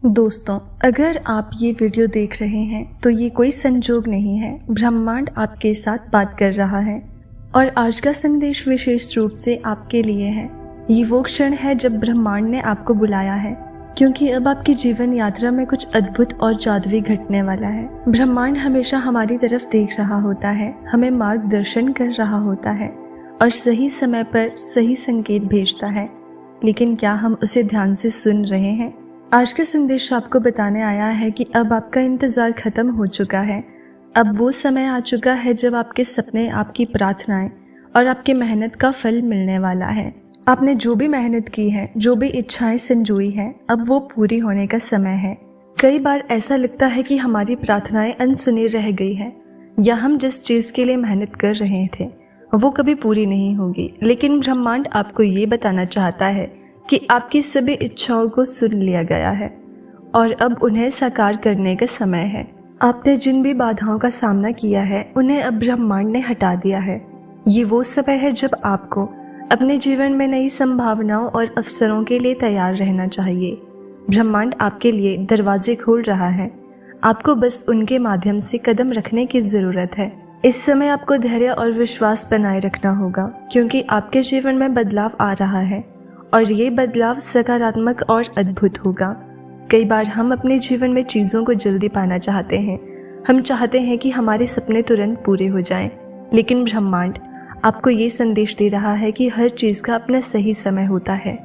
दोस्तों, अगर आप ये वीडियो देख रहे हैं तो ये कोई संजोग नहीं है। ब्रह्मांड आपके साथ बात कर रहा है और आज का संदेश विशेष रूप से आपके लिए है। ये वो क्षण है जब ब्रह्मांड ने आपको बुलाया है, क्योंकि अब आपकी जीवन यात्रा में कुछ अद्भुत और जादुई घटने वाला है। ब्रह्मांड हमेशा हमारी तरफ देख रहा होता है, हमें मार्गदर्शन कर रहा होता है और सही समय पर सही संकेत भेजता है। लेकिन क्या हम उसे ध्यान से सुन रहे हैं? आज का संदेश आपको बताने आया है कि अब आपका इंतज़ार खत्म हो चुका है। अब वो समय आ चुका है जब आपके सपने, आपकी प्रार्थनाएं और आपकी मेहनत का फल मिलने वाला है। आपने जो भी मेहनत की है, जो भी इच्छाएं संजोई हैं, अब वो पूरी होने का समय है। कई बार ऐसा लगता है कि हमारी प्रार्थनाएं अनसुनी रह गई है, या हम जिस चीज़ के लिए मेहनत कर रहे थे वो कभी पूरी नहीं होगी। लेकिन ब्रह्मांड आपको ये बताना चाहता है कि आपकी सभी इच्छाओं को सुन लिया गया है और अब उन्हें साकार करने का समय है। आपने जिन भी बाधाओं का सामना किया है, उन्हें अब ब्रह्मांड ने हटा दिया है। ये वो समय है जब आपको अपने जीवन में नई संभावनाओं और अवसरों के लिए तैयार रहना चाहिए। ब्रह्मांड आपके लिए दरवाजे खोल रहा है, आपको बस उनके माध्यम से कदम रखने की ज़रूरत है। इस समय आपको धैर्य और विश्वास बनाए रखना होगा, क्योंकि आपके जीवन में बदलाव आ रहा है और ये बदलाव सकारात्मक और अद्भुत होगा। कई बार हम अपने जीवन में चीज़ों को जल्दी पाना चाहते हैं। हम चाहते हैं कि हमारे सपने तुरंत पूरे हो जाएं, लेकिन ब्रह्मांड आपको ये संदेश दे रहा है कि हर चीज़ का अपना सही समय होता है।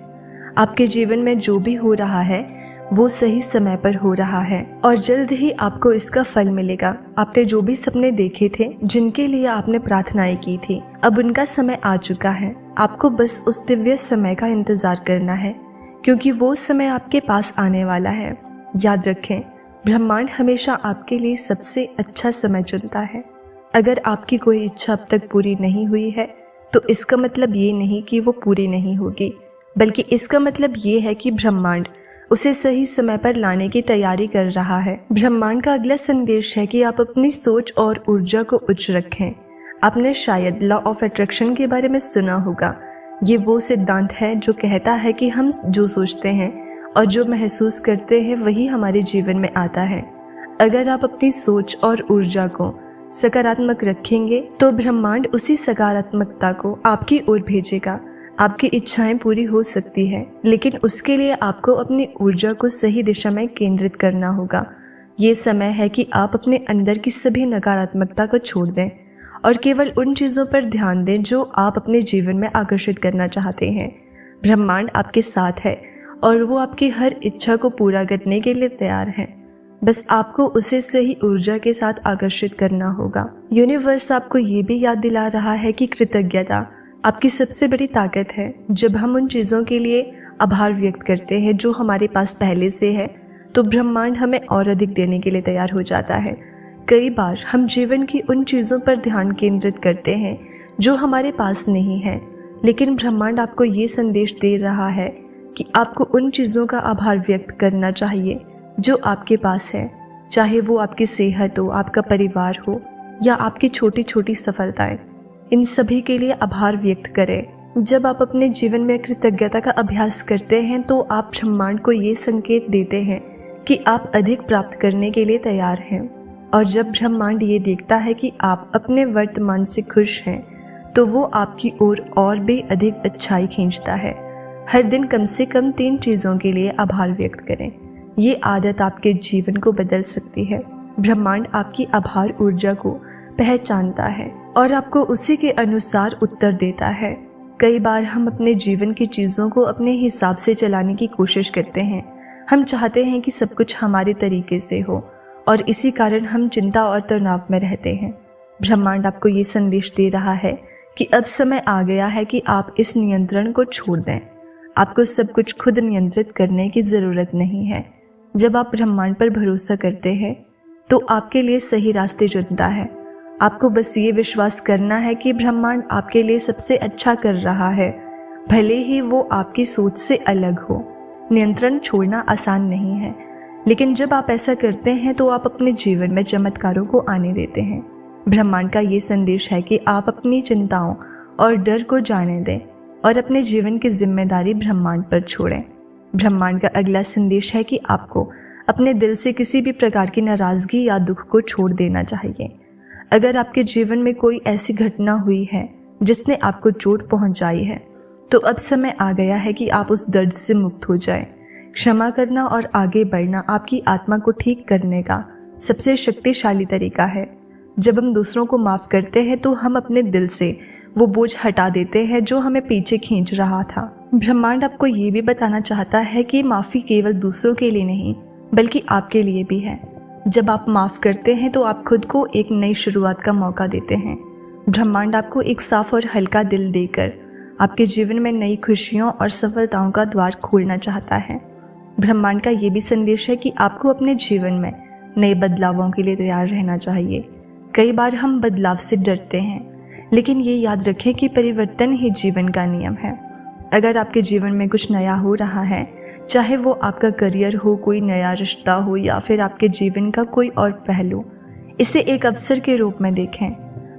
आपके जीवन में जो भी हो रहा है वो सही समय पर हो रहा है और जल्द ही आपको इसका फल मिलेगा। आपने जो भी सपने देखे थे, जिनके लिए आपने प्रार्थनाएं की थी, अब उनका समय आ चुका है। आपको बस उस दिव्य समय का इंतजार करना है, क्योंकि वो समय आपके पास आने वाला है। याद रखें, ब्रह्मांड हमेशा आपके लिए सबसे अच्छा समय चुनता है। अगर आपकी कोई इच्छा अब तक पूरी नहीं हुई है तो इसका मतलब ये नहीं कि वो पूरी नहीं होगी, बल्कि इसका मतलब ये है कि ब्रह्मांड उसे सही समय पर लाने की तैयारी कर रहा है। ब्रह्मांड का अगला संदेश है कि आप अपनी सोच और ऊर्जा को उच्च रखें। आपने शायद लॉ ऑफ अट्रैक्शन के बारे में सुना होगा। ये वो सिद्धांत है जो कहता है कि हम जो सोचते हैं और जो महसूस करते हैं वही हमारे जीवन में आता है। अगर आप अपनी सोच और ऊर्जा को सकारात्मक रखेंगे तो ब्रह्मांड उसी सकारात्मकता को आपकी ओर भेजेगा। आपकी इच्छाएं पूरी हो सकती है, लेकिन उसके लिए आपको अपनी ऊर्जा को सही दिशा में केंद्रित करना होगा। ये समय है कि आप अपने अंदर की सभी नकारात्मकता को छोड़ दें और केवल उन चीज़ों पर ध्यान दें जो आप अपने जीवन में आकर्षित करना चाहते हैं। ब्रह्मांड आपके साथ है और वो आपकी हर इच्छा को पूरा करने के लिए तैयार है। बस आपको उसे सही ऊर्जा के साथ आकर्षित करना होगा। यूनिवर्स आपको ये भी याद दिला रहा है कि कृतज्ञता आपकी सबसे बड़ी ताकत है। जब हम उन चीज़ों के लिए आभार व्यक्त करते हैं जो हमारे पास पहले से है, तो ब्रह्मांड हमें और अधिक देने के लिए तैयार हो जाता है। कई बार हम जीवन की उन चीज़ों पर ध्यान केंद्रित करते हैं जो हमारे पास नहीं है, लेकिन ब्रह्मांड आपको ये संदेश दे रहा है कि आपको उन चीज़ों का आभार व्यक्त करना चाहिए जो आपके पास है, चाहे वो आपकी सेहत हो, आपका परिवार हो या आपकी छोटी छोटी सफलताएं। इन सभी के लिए आभार व्यक्त करें। जब आप अपने जीवन में कृतज्ञता का अभ्यास करते हैं तो आप ब्रह्मांड को ये संकेत देते हैं कि आप अधिक प्राप्त करने के लिए तैयार हैं। और जब ब्रह्मांड ये देखता है कि आप अपने वर्तमान से खुश हैं, तो वो आपकी ओर और भी अधिक अच्छाई खींचता है। हर दिन कम से कम 3 चीज़ों के लिए आभार व्यक्त करें। ये आदत आपके जीवन को बदल सकती है। ब्रह्मांड आपकी आभार ऊर्जा को पहचानता है और आपको उसी के अनुसार उत्तर देता है। कई बार हम अपने जीवन की चीज़ों को अपने हिसाब से चलाने की कोशिश करते हैं। हम चाहते हैं कि सब कुछ हमारे तरीके से हो और इसी कारण हम चिंता और तनाव में रहते हैं। ब्रह्मांड आपको ये संदेश दे रहा है कि अब समय आ गया है कि आप इस नियंत्रण को छोड़ दें। आपको सब कुछ खुद नियंत्रित करने की ज़रूरत नहीं है। जब आप ब्रह्मांड पर भरोसा करते हैं तो आपके लिए सही रास्ते चुनता है। आपको बस ये विश्वास करना है कि ब्रह्मांड आपके लिए सबसे अच्छा कर रहा है, भले ही वो आपकी सोच से अलग हो। नियंत्रण छोड़ना आसान नहीं है, लेकिन जब आप ऐसा करते हैं तो आप अपने जीवन में चमत्कारों को आने देते हैं। ब्रह्मांड का ये संदेश है कि आप अपनी चिंताओं और डर को जाने दें और अपने जीवन की जिम्मेदारी ब्रह्मांड पर छोड़ें। ब्रह्मांड का अगला संदेश है कि आपको अपने दिल से किसी भी प्रकार की नाराज़गी या दुख को छोड़ देना चाहिए। अगर आपके जीवन में कोई ऐसी घटना हुई है जिसने आपको चोट पहुंचाई है, तो अब समय आ गया है कि आप उस दर्द से मुक्त हो जाएं। क्षमा करना और आगे बढ़ना आपकी आत्मा को ठीक करने का सबसे शक्तिशाली तरीका है। जब हम दूसरों को माफ़ करते हैं तो हम अपने दिल से वो बोझ हटा देते हैं जो हमें पीछे खींच रहा था। ब्रह्मांड आपको ये भी बताना चाहता है कि माफ़ी केवल दूसरों के लिए नहीं बल्कि आपके लिए भी है। जब आप माफ़ करते हैं तो आप खुद को एक नई शुरुआत का मौका देते हैं। ब्रह्मांड आपको एक साफ और हल्का दिल देकर आपके जीवन में नई खुशियों और सफलताओं का द्वार खोलना चाहता है। ब्रह्मांड का ये भी संदेश है कि आपको अपने जीवन में नए बदलावों के लिए तैयार रहना चाहिए। कई बार हम बदलाव से डरते हैं, लेकिन ये याद रखें कि परिवर्तन ही जीवन का नियम है। अगर आपके जीवन में कुछ नया हो रहा है, चाहे वो आपका करियर हो, कोई नया रिश्ता हो या फिर आपके जीवन का कोई और पहलू, इसे एक अवसर के रूप में देखें।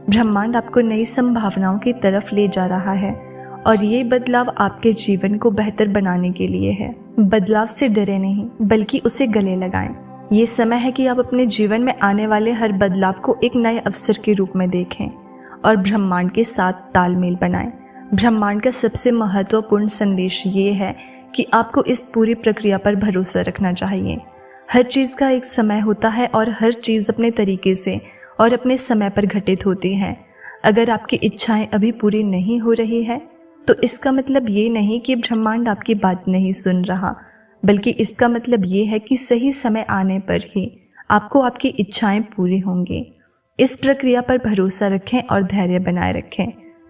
ब्रह्मांड आपको नई संभावनाओं की तरफ ले जा रहा है और ये बदलाव आपके जीवन को बेहतर बनाने के लिए है। बदलाव से डरे नहीं बल्कि उसे गले लगाएं। ये समय है कि आप अपने जीवन में आने वाले हर बदलाव को एक नए अवसर के रूप में देखें और ब्रह्मांड के साथ तालमेल बनाएं। ब्रह्मांड का सबसे महत्वपूर्ण संदेश ये है कि आपको इस पूरी प्रक्रिया पर भरोसा रखना चाहिए। हर चीज़ का एक समय होता है और हर चीज़ अपने तरीके से और अपने समय पर घटित होती है। अगर आपकी इच्छाएं अभी पूरी नहीं हो रही है तो इसका मतलब ये नहीं कि ब्रह्मांड आपकी बात नहीं सुन रहा, बल्कि इसका मतलब ये है कि सही समय आने पर ही आपको आपकी इच्छाएं पूरी होंगी। इस प्रक्रिया पर भरोसा रखें और धैर्य बनाए रखें।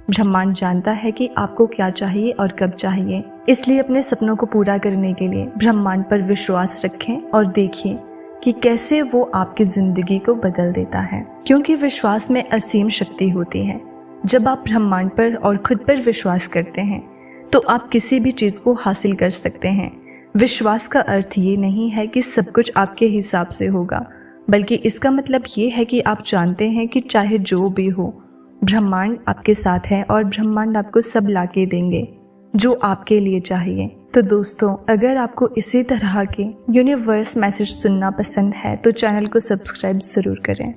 ब्रह्मांड जानता है कि आपको क्या चाहिए और कब चाहिए, इसलिए अपने सपनों को पूरा करने के लिए ब्रह्मांड पर विश्वास रखें और देखिए कि कैसे वो आपकी ज़िंदगी को बदल देता है, क्योंकि विश्वास में असीम शक्ति होती है। जब आप ब्रह्मांड पर और खुद पर विश्वास करते हैं तो आप किसी भी चीज़ को हासिल कर सकते हैं। विश्वास का अर्थ ये नहीं है कि सब कुछ आपके हिसाब से होगा, बल्कि इसका मतलब ये है कि आप जानते हैं कि चाहे जो भी हो, ब्रह्मांड आपके साथ है और ब्रह्मांड आपको सब लाके देंगे जो आपके लिए चाहिए। तो दोस्तों, अगर आपको इसी तरह के यूनिवर्स मैसेज सुनना पसंद है तो चैनल को सब्सक्राइब ज़रूर करें।